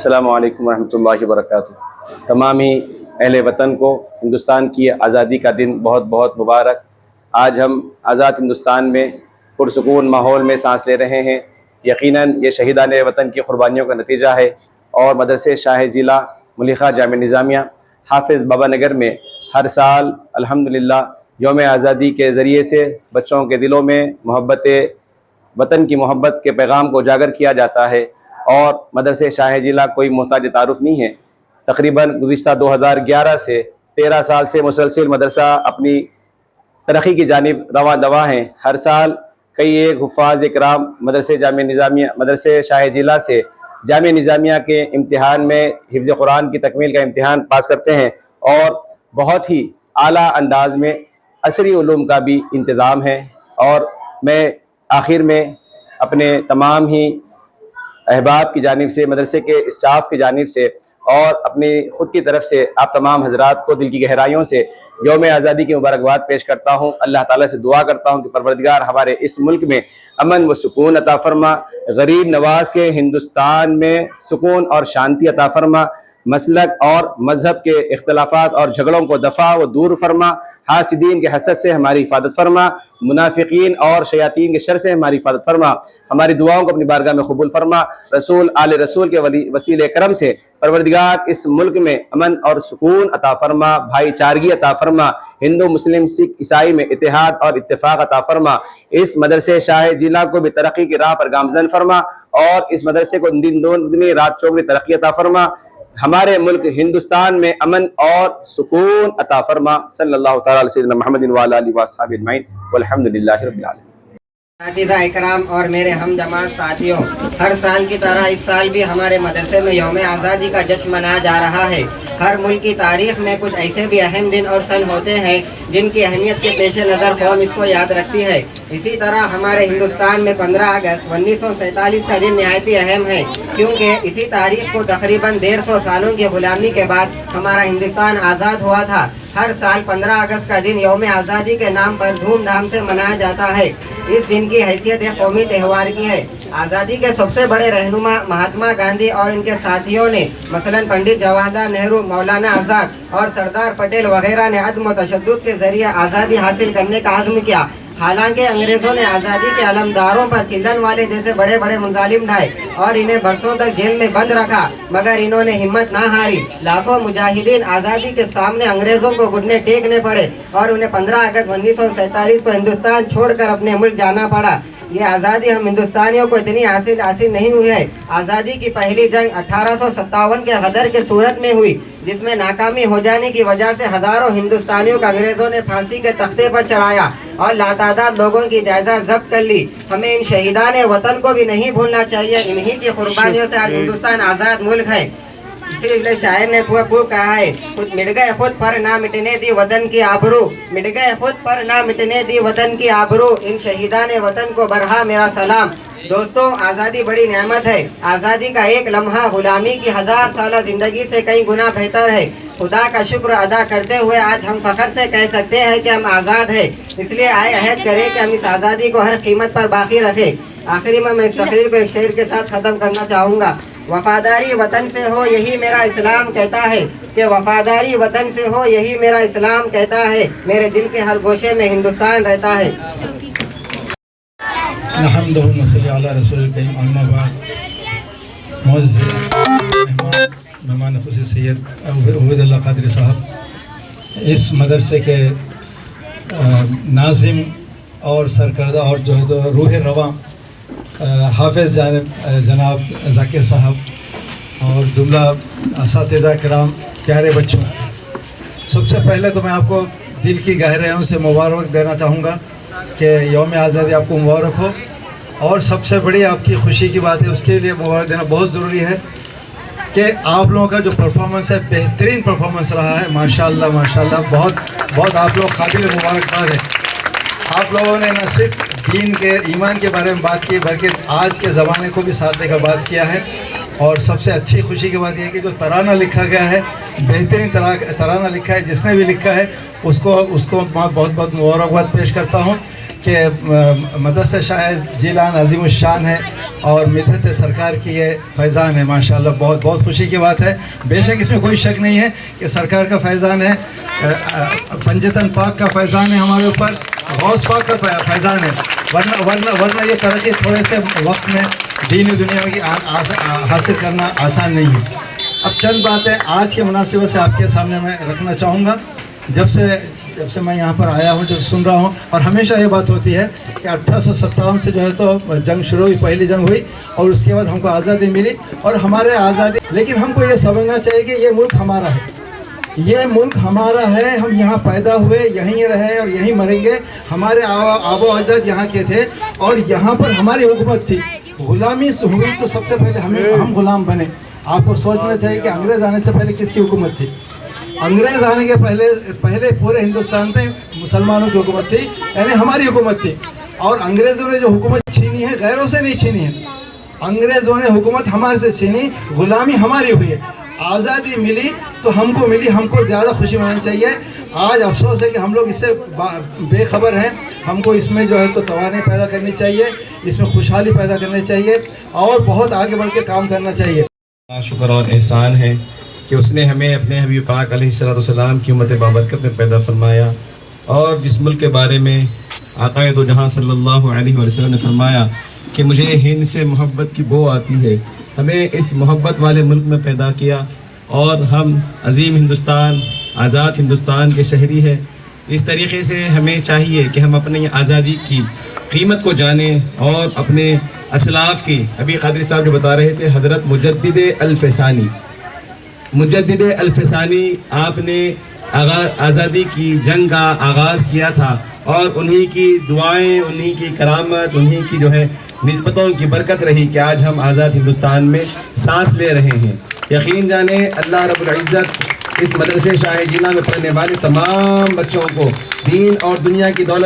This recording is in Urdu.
السلام علیکم ورحمۃ اللہ وبرکاتہ۔ تمام ہی اہل وطن کو ہندوستان کی آزادی کا دن بہت بہت مبارک۔ آج ہم آزاد ہندوستان میں پرسکون ماحول میں سانس لے رہے ہیں۔ یقیناً یہ شہیدان وطن کی قربانیوں کا نتیجہ ہے، اور مدرسے شاہ ضلع ملیخہ جامعہ نظامیہ حافظ بابا نگر میں ہر سال الحمدللہ یوم آزادی کے ذریعے سے بچوں کے دلوں میں محبت وطن کی محبت کے پیغام کو اجاگر کیا جاتا ہے۔ اور مدرسے شاہ ضلع کوئی محتاج تعارف نہیں ہے۔ تقریباً گزشتہ 2011 سے 13 سال سے مسلسل مدرسہ اپنی ترقی کی جانب رواں دواں ہیں۔ ہر سال کئی ایک حفاظ اکرام مدرسے شاہ ضلع سے جامعہ نظامیہ کے امتحان میں حفظ قرآن کی تکمیل کا امتحان پاس کرتے ہیں، اور بہت ہی اعلیٰ انداز میں عصری علوم کا بھی انتظام ہے۔ اور میں آخر میں اپنے تمام ہی احباب کی جانب سے، مدرسے کے اسٹاف کی جانب سے اور اپنی خود کی طرف سے آپ تمام حضرات کو دل کی گہرائیوں سے یوم آزادی کی مبارکباد پیش کرتا ہوں۔ اللہ تعالیٰ سے دعا کرتا ہوں کہ پروردگار ہمارے اس ملک میں امن و سکون عطا فرما، غریب نواز کے ہندوستان میں سکون اور شانتی عطا فرما، مسلک اور مذہب کے اختلافات اور جھگڑوں کو دفع و دور فرما، حاسدین کے حسد سے ہماری حفاظت فرما، منافقین اور شیاطین کے شر سے ہماری حفاظت فرما، ہماری دعاؤں کو اپنی بارگاہ میں قبول فرما۔ رسول آل رسول کے وسیلے کرم سے پروردگار اس ملک میں امن اور سکون عطا فرما، بھائی چارگی عطا فرما، ہندو مسلم سکھ عیسائی میں اتحاد اور اتفاق عطا فرما، اس مدرسے شاہ ضلع کو بھی ترقی کی راہ پر گامزن فرما، اور اس مدرسے کو دن دگنی رات چوگنی ترقی عطا فرما، ہمارے ملک ہندوستان میں امن اور سکون عطا فرما۔ صلی اللہ تعالیٰ علیہ سیدنا محمد وعلیٰ آلہ وصحبہ اجمعین والحمدللہ رب العالمین۔ اساتذہ اکرام اور میرے ہم جماعت ساتھیوں، ہر سال کی طرح اس سال بھی ہمارے مدرسے میں یوم آزادی کا جشن منایا جا رہا ہے۔ ہر ملک کی تاریخ میں کچھ ایسے بھی اہم دن اور سن ہوتے ہیں جن کی اہمیت کے پیش نظر قوم اس کو یاد رکھتی ہے۔ اسی طرح ہمارے ہندوستان میں 15 اگست 1947 کا دن نہایت اہم ہے، کیونکہ اسی تاریخ کو تقریباً 150 سالوں کی غلامی کے بعد ہمارا ہندوستان آزاد ہوا تھا۔ ہر سال 15 اگست کا دن یوم آزادی کے نام پر دھوم دھام سے منایا جاتا ہے۔ اس دن کی حیثیت ایک قومی تہوار کی ہے۔ آزادی کے سب سے بڑے رہنما مہاتما گاندھی اور ان کے ساتھیوں نے مثلاً پنڈت جواہر لال نہرو، مولانا آزاد اور سردار پٹیل وغیرہ نے عدم و تشدد کے ذریعے آزادی حاصل کرنے کا عزم کیا۔ حالانکہ انگریزوں نے آزادی کے علمداروں پر چلن والے جیسے بڑے بڑے مظالم ڈھائے اور انہیں برسوں تک جیل میں بند رکھا، مگر انہوں نے ہمت نہ ہاری۔ لاکھوں مجاہدین آزادی کے سامنے انگریزوں کو گھٹنے ٹیکنے پڑے، اور انہیں 15 اگست 1947 کو ہندوستان چھوڑ کر اپنے ملک جانا پڑا۔ یہ آزادی ہم ہندوستانیوں کو اتنی حاصل نہیں ہوئی ہے۔ آزادی کی پہلی جنگ 1857 کے غدر کے صورت میں ہوئی، جس میں ناکامی ہو جانے کی وجہ سے ہزاروں ہندوستانیوں کو انگریزوں نے پھانسی کے تختے پر چڑھایا اور لاتعداد لوگوں کی جائیداد ضبط کر لی۔ ہمیں ان شہیدان وطن کو بھی نہیں بھولنا چاہیے، انہی کی قربانیوں سے آج ہندوستان آزاد ملک ہے۔ اسی لیے شاعر نے خوب کہا ہے، خود مٹ گئے خود پر نہ مٹنے دی وطن کی آبرو، مٹ گئے خود پر نہ مٹنے دی وطن کی آبرو، ان شہیدان وطن کو برہا میرا سلام۔ دوستوں، آزادی بڑی نعمت ہے۔ آزادی کا ایک لمحہ غلامی کی 1000 سالہ زندگی سے کئی گنا بہتر ہے۔ خدا کا شکر ادا کرتے ہوئے آج ہم فخر سے کہہ سکتے ہیں کہ ہم آزاد ہیں۔ اس لیے آئے عہد کریں کہ ہم اس آزادی کو ہر قیمت پر باقی رکھیں۔ آخری میں اس تقریر کو ایک شعر کے ساتھ ختم کرنا چاہوں گا۔ وفاداری وطن سے ہو یہی میرا اسلام کہتا ہے، کہ وفاداری وطن سے ہو یہی میرا اسلام کہتا ہے، میرے دل کے ہر گوشے میں ہندوستان رہتا ہے۔ نحمدہ و نصلی علی رسول کریم، اما بعد۔ معزز مہمان خصوصی سید عبید اللہ قادری صاحب، اس مدرسے کے ناظم اور سرکردہ اور جو ہے تو روح رواں حافظ جناب ذاکر صاحب اور جملہ اساتذہ کرام، پیارے بچوں، سب سے پہلے تو میں آپ کو دل کی گہرائیوں سے مبارک دینا چاہوں گا کہ یوم آزادی آپ کو مبارک ہو، اور سب سے بڑی آپ کی خوشی کی بات ہے، اس کے لیے مبارک دینا بہت ضروری ہے کہ آپ لوگوں کا جو پرفارمنس ہے بہترین پرفارمنس رہا ہے، ماشاءاللہ ماشاءاللہ، بہت آپ لوگ قابل مبارکباد ہے۔ آپ لوگوں نے نہ صرف دین کے ایمان کے بارے میں بات کی، بلکہ آج کے زمانے کو بھی ساتھ دے کر بات کیا ہے، اور سب سے اچھی خوشی کی بات یہ ہے کہ جو ترانہ لکھا گیا ہے، بہترین ترانہ لکھا ہے، جس نے بھی لکھا ہے اس کو میں بہت بہت مبارکباد پیش کرتا ہوں۔ کہ مدرسہ شاہ جیلان عظیم الشان ہے اور مدحت سرکار کی یہ فیضان ہے. ماشاءاللہ بہت بہت خوشی کی بات ہے. بے شک اس میں کوئی شک نہیں ہے کہ سرکار کا فیضان ہے, پنجتن پاک کا فیضان ہے ہمارے اوپر, غوث پاک کا فیضان ہے. ورنہ یہ ترقی تھوڑے سے وقت میں دین و دنیا کی حاصل کرنا آسان نہیں ہے. اب چند باتیں آج کے مناسبت سے آپ کے سامنے میں رکھنا چاہوں گا. جب سے میں یہاں پر آیا ہوں, جب سن رہا ہوں, اور ہمیشہ یہ بات ہوتی ہے کہ 1857 سے جو ہے تو جنگ شروع ہوئی, پہلی جنگ ہوئی, اور اس کے بعد ہم کو آزادی ملی, اور ہمارے آزادی, لیکن ہم کو یہ سمجھنا چاہیے کہ یہ ملک ہمارا ہے, یہ ملک ہمارا ہے. ہم یہاں پیدا ہوئے, یہیں رہے اور یہیں مریں گے. ہمارے آبا و اجداد یہاں کے تھے اور یہاں پر ہماری حکومت تھی. غلامی سے ہوئی تو سب سے پہلے ہم غلام بنے. آپ کو سوچنا چاہیے کہ انگریز آنے سے پہلے کس کی حکومت تھی. انگریز آنے کے پہلے پورے ہندوستان میں مسلمانوں کی حکومت تھی, یعنی ہماری حکومت تھی. اور انگریزوں نے جو حکومت چھینی ہے غیروں سے نہیں چھینی ہے, انگریزوں نے حکومت ہمارے سے چھینی, غلامی ہماری ہوئی ہے. آزادی ملی تو ہم کو ملی, ہم کو زیادہ خوشی منانی چاہیے. آج افسوس ہے کہ ہم لوگ اس سے بے خبر ہیں. ہم کو اس میں جو ہے تو توانائی پیدا کرنی چاہیے, اس میں خوشحالی پیدا کرنی چاہیے, اور بہت آگے بڑھ کے کام کرنا چاہیے. شکر اور احسان ہے کہ اس نے ہمیں اپنے حبیب پاک علیہ الصلوۃ والسلام کی امت بابرکت میں پیدا فرمایا, اور جس ملک کے بارے میں آقا دو جہاں صلی اللہ علیہ وسلم نے فرمایا کہ مجھے ہند سے محبت کی بو آتی ہے, ہمیں اس محبت والے ملک میں پیدا کیا, اور ہم عظیم ہندوستان, آزاد ہندوستان کے شہری ہیں. اس طریقے سے ہمیں چاہیے کہ ہم اپنی آزادی کی قیمت کو جانیں, اور اپنے اسلاف کی, ابھی قادری صاحب جو بتا رہے تھے, حضرت مجدد الفسانی, مجدد الفسانی آپ نے آزادی کی جنگ کا آغاز کیا تھا, اور انہی کی دعائیں, انہی کی کرامت, انہی کی جو ہے نسبتوں کی برکت رہی کہ آج ہم آزاد ہندوستان میں سانس لے رہے ہیں. یقین جانیں اللہ رب العزت اس مدرسے شاہ جیلان میں پڑھنے والے تمام بچوں کو دین اور دنیا کی دولت